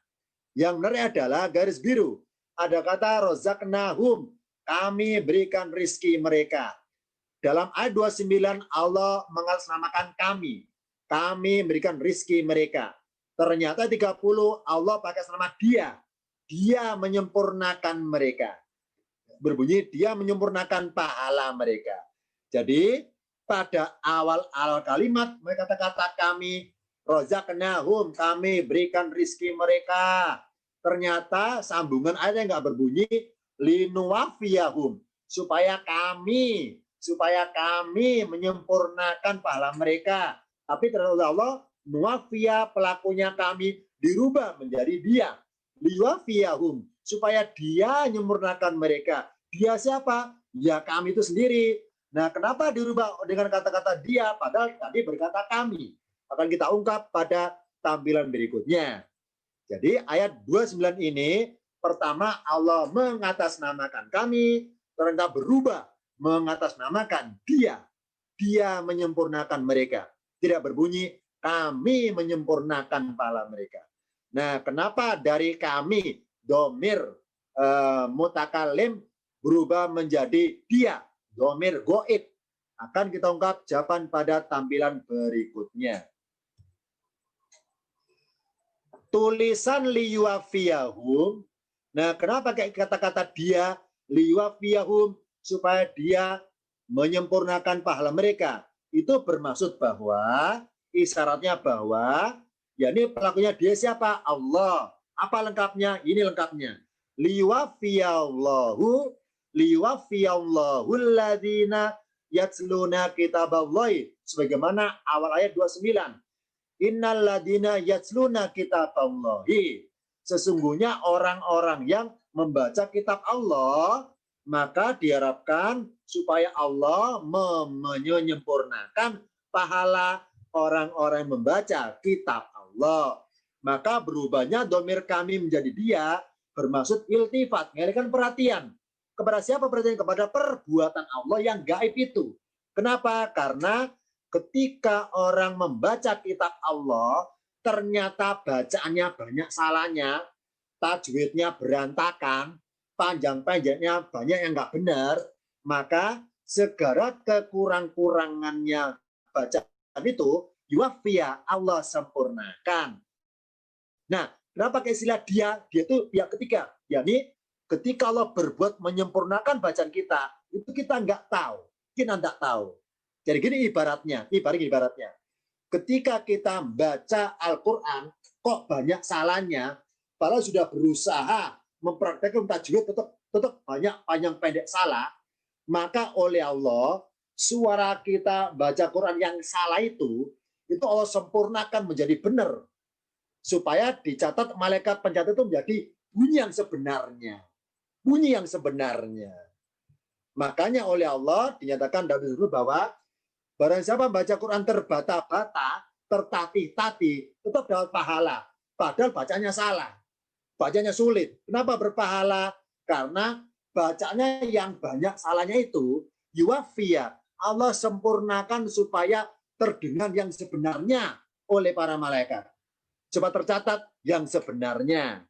[SPEAKER 2] Yang benar adalah garis biru. Ada kata rozaknahum, kami berikan rizki mereka. Dalam ayat 29 Allah mengatasnamakan kami. Kami berikan rizki mereka. Ternyata 30 Allah pakai nama dia. Dia menyempurnakan mereka. Berbunyi dia menyempurnakan pahala mereka. Jadi pada awal kalimat mereka kata kami rozaknahum, kami berikan rizki mereka. Ternyata sambungan ayatnya nggak berbunyi linuwafiyahum, supaya kami menyempurnakan pahala mereka. Tapi ternyata Allah nuwafiyah, pelakunya kami dirubah menjadi dia. Liwafiyahum, supaya dia menyempurnakan mereka. Dia siapa? Ya kami itu sendiri. Nah, kenapa dirubah dengan kata-kata dia padahal tadi berkata kami? Akan kita ungkap pada tampilan berikutnya. Jadi ayat 29 ini pertama Allah mengatasnamakan kami, ternyata berubah mengatasnamakan dia. Dia menyempurnakan mereka. Tidak berbunyi kami menyempurnakan pahala mereka. Nah, kenapa dari kami domir mutakalim berubah menjadi dia, domir goib? Akan kita ungkap jawaban pada tampilan berikutnya. Tulisan liyuwafiyahum. Nah, kenapa kayak kata-kata dia liyuwafiyahum, supaya dia menyempurnakan pahala mereka. Itu bermaksud bahwa isyaratnya bahwa ya ini pelakunya dia siapa? Allah. Apa lengkapnya? Ini lengkapnya. Liyuwafiyallahu alladzina yatsluna kitaballahi, sebagaimana awal ayat 29. Innal ladina yatsluna kitaballahi, sesungguhnya orang-orang yang membaca kitab Allah, maka diharapkan supaya Allah menyempurnakan pahala orang-orang yang membaca kitab Allah. Maka berubahnya domir kami menjadi dia bermaksud iltifat, mengalihkan perhatian. Kepada siapa perhatian? Kepada perbuatan Allah yang gaib itu. Kenapa? Karena ketika orang membaca kitab Allah, ternyata bacaannya banyak salahnya, tajwidnya berantakan, panjang-panjangnya banyak yang nggak benar, maka segera kekurang-kurangannya bacaan itu, yuwafiyah, Allah sempurnakan. Nah, kenapa pakai istilah dia? Dia itu pihak ketiga. Yakni ketika Allah berbuat menyempurnakan bacaan kita, itu kita nggak tahu. Kita nggak tahu. Jadi gini ibaratnya. Ketika kita baca Al-Quran, kok banyak salahnya, padahal sudah berusaha mempraktekkan tajwid tetap banyak panjang pendek salah, maka oleh Allah, suara kita baca Quran yang salah itu Allah sempurnakan menjadi benar. Supaya dicatat malaikat pencatat itu menjadi bunyi yang sebenarnya. Bunyi yang sebenarnya. Makanya oleh Allah dinyatakan dalam Al-Quran bahwa barang siapa baca Quran terbata-bata, tertatih-tatih, tetap dapat pahala. Padahal bacanya salah. Bacanya sulit. Kenapa berpahala? Karena bacanya yang banyak salahnya itu, yuwafiyah. Allah sempurnakan supaya terdengar yang sebenarnya oleh para malaikat. Coba tercatat yang sebenarnya.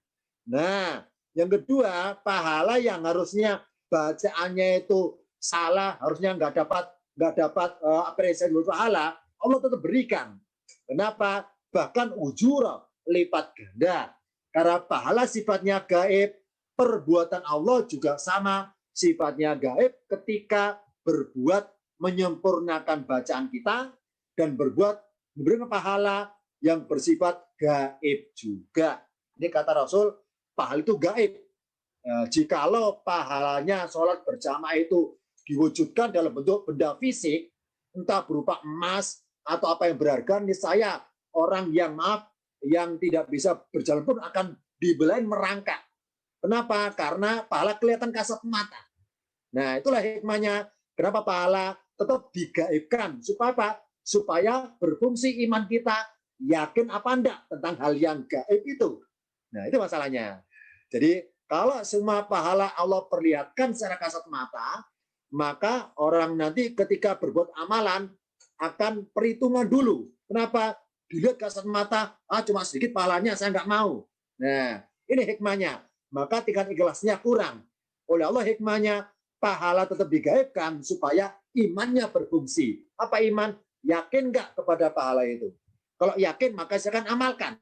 [SPEAKER 2] Nah, yang kedua, pahala yang harusnya bacaannya itu salah, harusnya nggak dapat apresiasi pahala, Allah tetap berikan. Kenapa? Bahkan ujur lipat ganda. Karena pahala sifatnya gaib, perbuatan Allah juga sama sifatnya gaib ketika berbuat menyempurnakan bacaan kita dan berbuat memberikan pahala yang bersifat gaib juga. Ini kata Rasul, pahala itu gaib. Jikalau pahalanya sholat berjamaah itu diwujudkan dalam bentuk benda fisik, entah berupa emas atau apa yang berharga, niscaya orang yang yang tidak bisa berjalan pun akan dibelain merangkak. Kenapa? Karena pahala kelihatan kasat mata. Nah, itulah hikmahnya kenapa pahala tetap digaibkan. Supaya apa? Supaya berfungsi iman kita, yakin apa enggak tentang hal yang gaib itu. Nah, itu masalahnya. Jadi, kalau semua pahala Allah perlihatkan secara kasat mata, maka orang nanti ketika berbuat amalan akan perhitungan dulu. Kenapa? Dilihat kasat mata, cuma sedikit pahalanya, saya nggak mau. Nah, ini hikmahnya. Maka tingkat ikhlasnya kurang. Oleh Allah hikmahnya, pahala tetap digaibkan supaya imannya berfungsi. Apa iman? Yakin nggak kepada pahala itu? Kalau yakin, maka saya akan amalkan.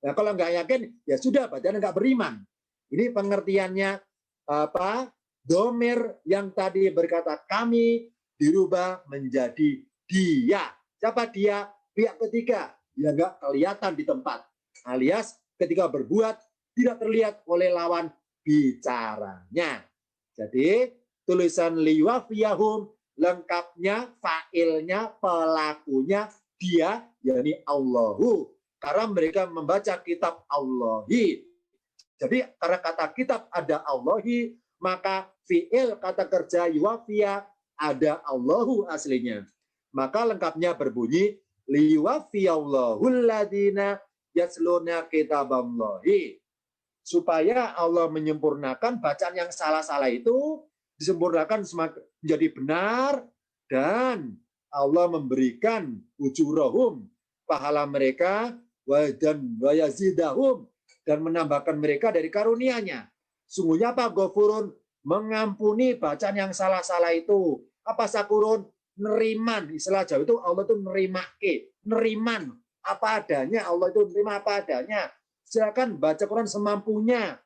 [SPEAKER 2] Nah, kalau nggak yakin, ya sudah, berarti nggak beriman. Ini pengertiannya apa? Domir yang tadi berkata kami dirubah menjadi dia. Siapa dia? Pihak ketiga. Dia nggak kelihatan di tempat. Alias ketika berbuat tidak terlihat oleh lawan bicaranya. Jadi tulisan liwafiyahum lengkapnya, failnya, pelakunya dia, yakni Allahu. Karena mereka membaca kitab Allahi. Jadi karena kata kitab ada Allahi, maka fiil kata kerja yuwafiyah ada Allahu aslinya. Maka lengkapnya berbunyi liwafiyallahul ladina yasluna kitaballahi. Supaya Allah menyempurnakan bacaan yang salah-salah itu disempurnakan menjadi benar, dan Allah memberikan ujurahum pahala mereka dan wayazidahum dan menambahkan mereka dari karunia-Nya. Sungguhnya apa? Ghafurun, mengampuni bacaan yang salah-salah itu. Apa sakurun? Neriman. Istilah Jawa itu Allah itu nerimake, neriman apa adanya. Allah itu nerima apa adanya. Silakan baca Quran semampunya,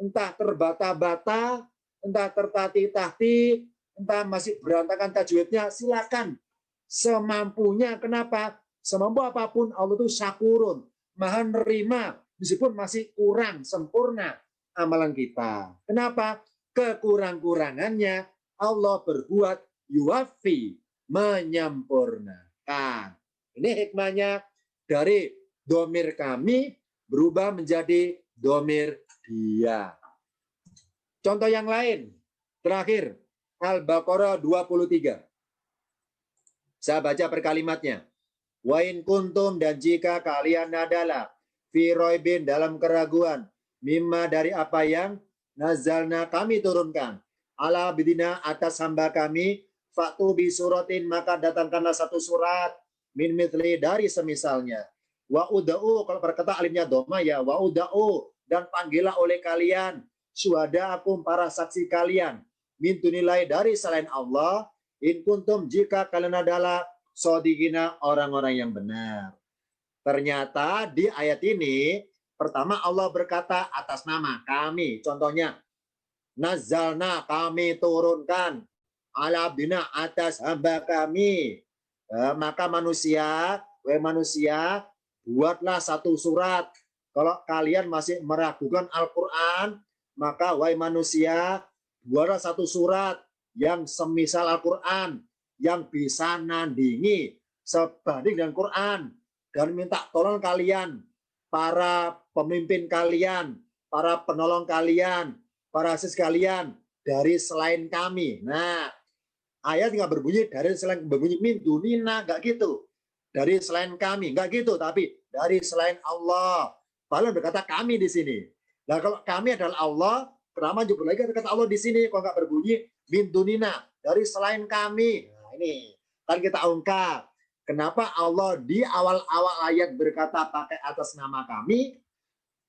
[SPEAKER 2] entah terbata-bata, entah tertati-tati, entah masih berantakan tajwidnya, silakan semampunya. Kenapa? Semampu apapun Allah itu syakurun, maha nerima, meskipun masih kurang sempurna amalan kita. Kenapa? Kekurang-kurangannya Allah berbuat yuwafi, menyempurnakan. Ini hikmahnya dari domir kami berubah menjadi domir dia. Contoh yang lain, terakhir, Al-Baqarah 23. Saya baca per kalimatnya. Wa in kuntum, dan jika kalian adalah fi roibin, dalam keraguan, mimma, dari apa yang nazalna, kami turunkan, ala bidina, atas hamba kami, faktu bi suratin, maka datangkanlah satu surat, min mithli, dari semisalnya. Wa uda'u, kalau berkata alimnya doma ya, wa uda'u, dan panggillah oleh kalian syuhada'akum, para saksi kalian, min dunilai, dari selain Allah, in kuntum, jika kalian adalah shodiqina, orang-orang yang benar. Ternyata di ayat ini pertama Allah berkata atas nama kami. Contohnya nazalna, kami turunkan, ala bina, atas hamba kami. Maka manusia, buatlah satu surat. Kalau kalian masih meragukan Al-Quran, maka wahai manusia, buatlah satu surat yang semisal Al-Quran, yang bisa nandingi sebanding dengan Quran, dan minta tolong kalian, para pemimpin kalian, para penolong kalian, para asis kalian, dari selain kami. Nah, ayat nggak berbunyi dari selain, berbunyi min dunina, nggak gitu. Dari selain kami, nggak gitu, tapi dari selain Allah. Padahal berkata kami di sini. Nah, kalau kami adalah Allah, kenapa jumlah lagi kata Allah di sini? Kalau nggak berbunyi min dunina, dari selain kami. Nah, ini kan kita ungkap. Kenapa Allah di awal-awal ayat berkata pakai atas nama kami,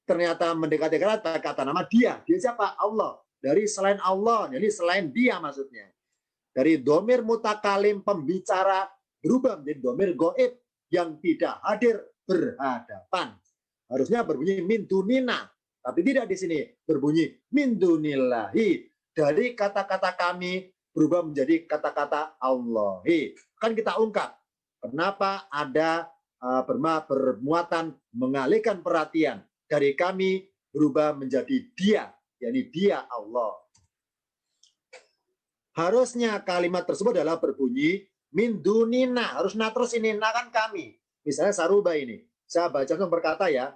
[SPEAKER 2] ternyata mendekati kata nama dia. Dia siapa? Allah. Dari selain Allah, jadi selain dia maksudnya. Dari domir mutakalim, pembicara, berubah menjadi domir goib, yang tidak hadir berhadapan. Harusnya berbunyi min dunina, tapi tidak di sini. Berbunyi min dunillahi. Dari kata-kata kami berubah menjadi kata-kata Allahi. Kan kita ungkap. Kenapa ada bermuatan mengalihkan perhatian dari kami berubah menjadi dia, yakni dia Allah. Harusnya kalimat tersebut adalah berbunyi min dunina, harus terus ini, nah kan kami. Misalnya Saruba ini, saya baca berkata ya,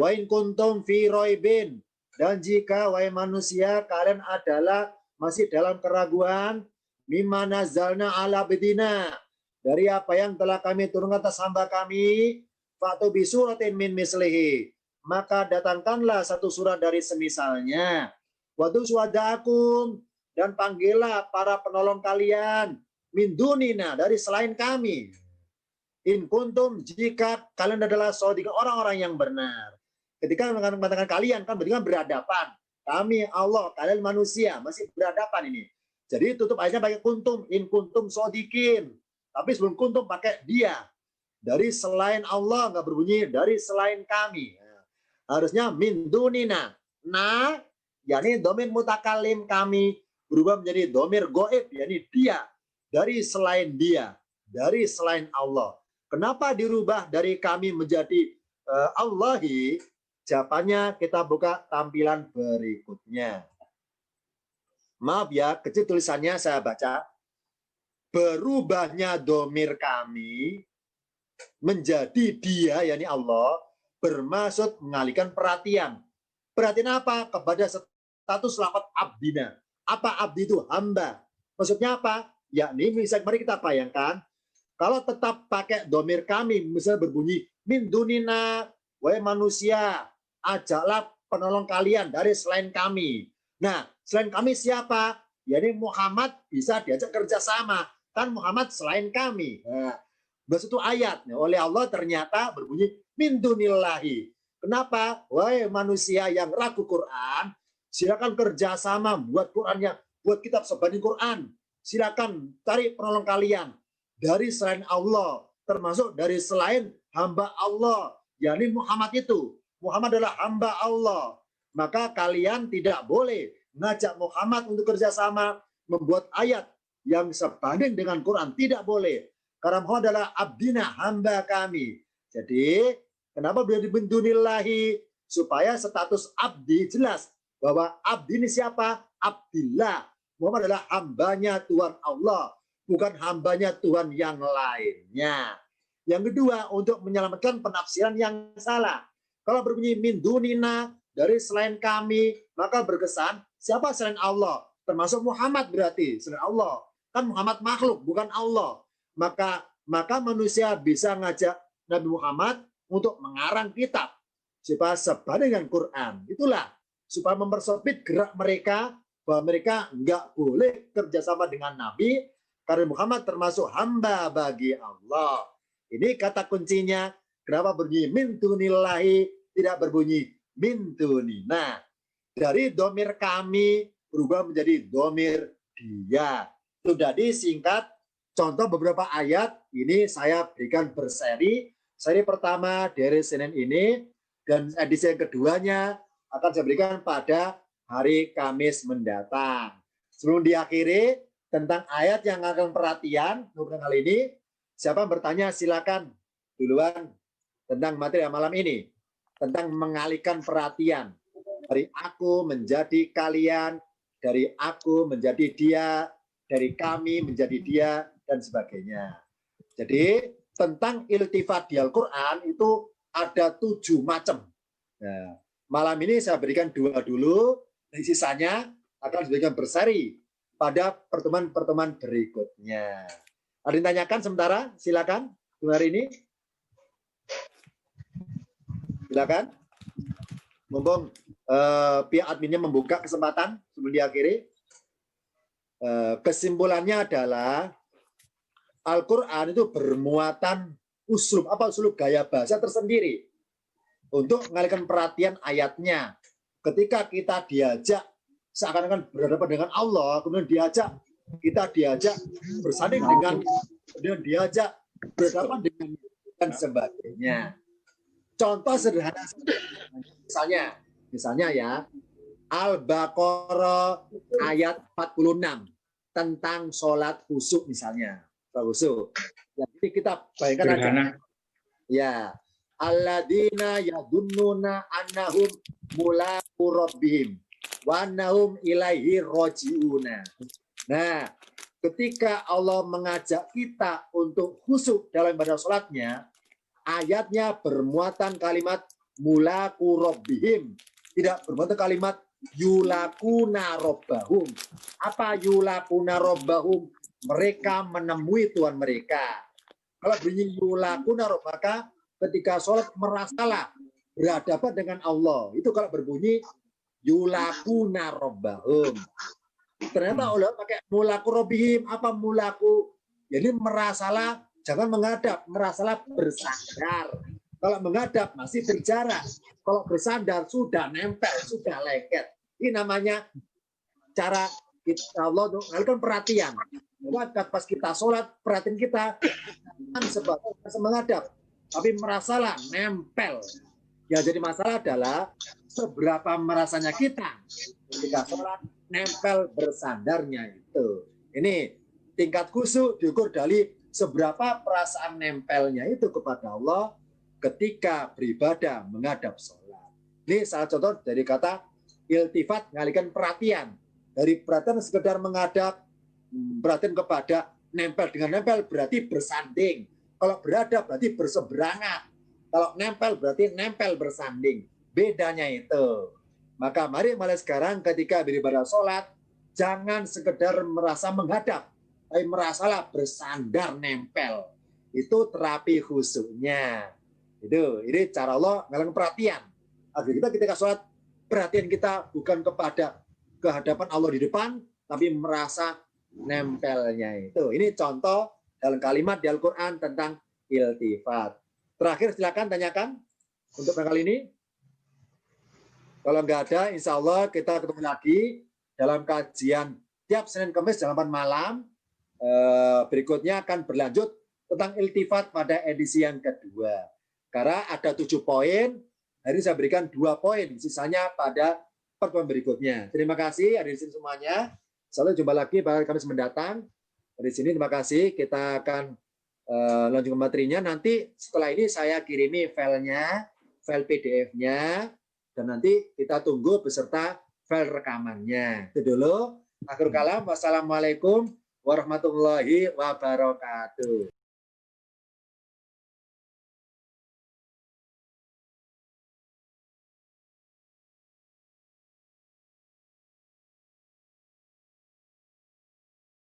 [SPEAKER 2] Wa in kuntum fi roibin. Dan jika wahai manusia kalian adalah masih dalam keraguan, mimma nazzalna ala bedina, dari apa yang telah kami turunkan atas hamba kami, fa'tu bi suratin min mislihi, maka datangkanlah satu surat dari semisalnya. Wadu suwadakum, dan panggillah para penolong kalian, min dunina, dari selain kami. In kuntum, jika kalian adalah shodiqin, orang-orang yang benar. Ketika mengatakan kalian, kan berarti kan berhadapan. Kami Allah, kalian manusia, masih berhadapan ini. Jadi tutup ayatnya pakai kuntum, in kuntum shodiqin. Tapi sebelum kuntum pakai dia. Dari selain Allah, nggak berbunyi dari selain kami. Harusnya min dunina. Nah, yakni domir mutakalim kami berubah menjadi domir goib, yakni dia. Dari selain dia. Dari selain Allah. Kenapa dirubah dari kami menjadi Allahi? Jawabannya kita buka tampilan berikutnya. Maaf ya, kecil tulisannya saya baca. Berubahnya domir kami menjadi dia, yakni Allah, bermaksud mengalihkan perhatian. Perhatian apa? Kepada status lafaz abdina. Apa abdi itu? Hamba. Maksudnya apa? Yakni, mari kita bayangkan, kalau tetap pakai domir kami, misalnya berbunyi, min dunina, wahai manusia, ajaklah penolong kalian dari selain kami. Nah, selain kami siapa? Yakni Muhammad bisa diajak kerjasama. Kan Muhammad selain kami. Nah, itu ayat. Oleh Allah ternyata berbunyi min dunillahi. Kenapa? Wahai manusia yang ragu Quran, silakan kerjasama buat Qurannya, buat kitab sebanding Quran. Silakan cari penolong kalian dari selain Allah, termasuk dari selain hamba Allah, yakni Muhammad itu. Muhammad adalah hamba Allah. Maka kalian tidak boleh ngajak Muhammad untuk kerjasama membuat ayat yang sebanding dengan Quran. Tidak boleh. Karena Muhammad adalah abdina, hamba kami. Jadi, kenapa beliau dibendunillahi? Supaya status abdi jelas. Bahwa abdi ini siapa? Abdillah. Muhammad adalah hambanya Tuhan Allah. Bukan hambanya Tuhan yang lainnya. Yang kedua, untuk menyelamatkan penafsiran yang salah. Kalau berbunyi min dunina, dari selain kami, maka berkesan siapa selain Allah? Termasuk Muhammad berarti selain Allah. Kan Muhammad makhluk, bukan Allah. Maka manusia bisa ngajak Nabi Muhammad untuk mengarang kitab supaya sebanding dengan Quran. Itulah supaya mempersempit gerak mereka bahwa mereka nggak boleh kerjasama dengan Nabi karena Muhammad termasuk hamba bagi Allah. Ini kata kuncinya. Kenapa berbunyi min dunillahi, tidak berbunyi min dunina. Dari domir kami berubah menjadi domir dia. Sudah disingkat contoh beberapa ayat. Ini saya berikan berseri. Seri pertama dari Senin ini dan edisi yang keduanya akan saya berikan pada hari Kamis mendatang. Sebelum diakhiri tentang ayat yang akan perhatian untuk kali ini, siapa bertanya silakan duluan tentang materi malam ini, tentang mengalihkan perhatian dari aku menjadi kalian, dari aku menjadi dia, dari kami menjadi dia, dan sebagainya. Jadi tentang iltifat di Al-Quran itu ada 7 macam. Nah, malam ini saya berikan 2 dulu, dan sisanya akan diberikan berseri pada pertemuan-pertemuan berikutnya. Ada yang tanyakan sementara? Silakan hari ini. Silakan. Mumpung pihak adminnya membuka kesempatan sebelum diakhiri. Kesimpulannya adalah Al-Quran itu bermuatan uslub, uslub gaya bahasa tersendiri untuk mengalihkan perhatian ayatnya. Ketika kita diajak seakan-akan berhadapan dengan Allah, kemudian kita diajak bersanding dengan, kemudian diajak berhadapan dengan dan sebagainya. Contoh sederhana, misalnya ya, Al-Baqarah ayat 46 tentang sholat khusyuk misalnya. Khusyuk. Jadi kita bayangkan aja. Ya, alladzina yadunnuna annahum mulaqu rabbihim wa annahum ilaihi raji'una. Nah, ketika Allah mengajak kita untuk khusyuk dalam ibadah sholatnya, ayatnya bermuatan kalimat mulaku rabbihim. Tidak berbentuk kalimat yulakuna rabbahum. Apa yulakuna rabbahum? Mereka menemui Tuhan mereka. Kalau bunyi yulakuna rabbahum, maka ketika sholat merasalah berhadapan dengan Allah. Itu kalau berbunyi yulakuna rabbahum. Ternyata Allah pakai mulaku rabbihim. Apa mulaku? Jadi merasalah, jangan menghadap, merasalah bersandar. Kalau menghadap masih berjarak. Kalau bersandar sudah nempel, sudah lengket. Ini namanya cara kita Allah untuk mengalihkan perhatian. Pas kita sholat, perhatian kita bukan sebatas menghadap, tapi merasalah nempel. Yang jadi masalah adalah seberapa merasanya kita ketika sholat nempel bersandarnya itu. Ini tingkat khusyuk diukur dari seberapa perasaan nempelnya itu kepada Allah ketika beribadah menghadap sholat. Ini salah contoh dari kata iltifat, mengalihkan perhatian. Dari perhatian sekedar menghadap, perhatian kepada nempel. Dengan nempel berarti bersanding. Kalau berhadap berarti berseberangan. Kalau nempel berarti nempel bersanding. Bedanya itu. Maka mari mulai sekarang ketika beribadah sholat, jangan sekedar merasa menghadap, tapi merasalah bersandar nempel. Itu terapi khusyuknya. Ini cara Allah mengalihkan perhatian. Agar kita ketika sholat, perhatian kita bukan kepada kehadapan Allah di depan, tapi merasa nempelnya itu. Ini contoh dalam kalimat di Al-Quran tentang iltifat. Terakhir silakan tanyakan untuk kali ini. Kalau nggak ada, insya Allah kita ketemu lagi dalam kajian tiap Senin Kamis jam 8 malam. Berikutnya akan berlanjut tentang iltifat pada edisi yang kedua. Karena ada 7 poin, hari ini saya berikan 2 poin, sisanya pada pertemuan berikutnya. Terima kasih hadirin semuanya. Sampai jumpa lagi pada Kamis mendatang. Dari sini terima kasih. Kita akan lanjutkan materinya. Nanti setelah ini saya kirimi filenya, file PDF-nya, dan nanti kita tunggu beserta file rekamannya. Itu dulu. Akhir kalam. Wassalamualaikum warahmatullahi wabarakatuh.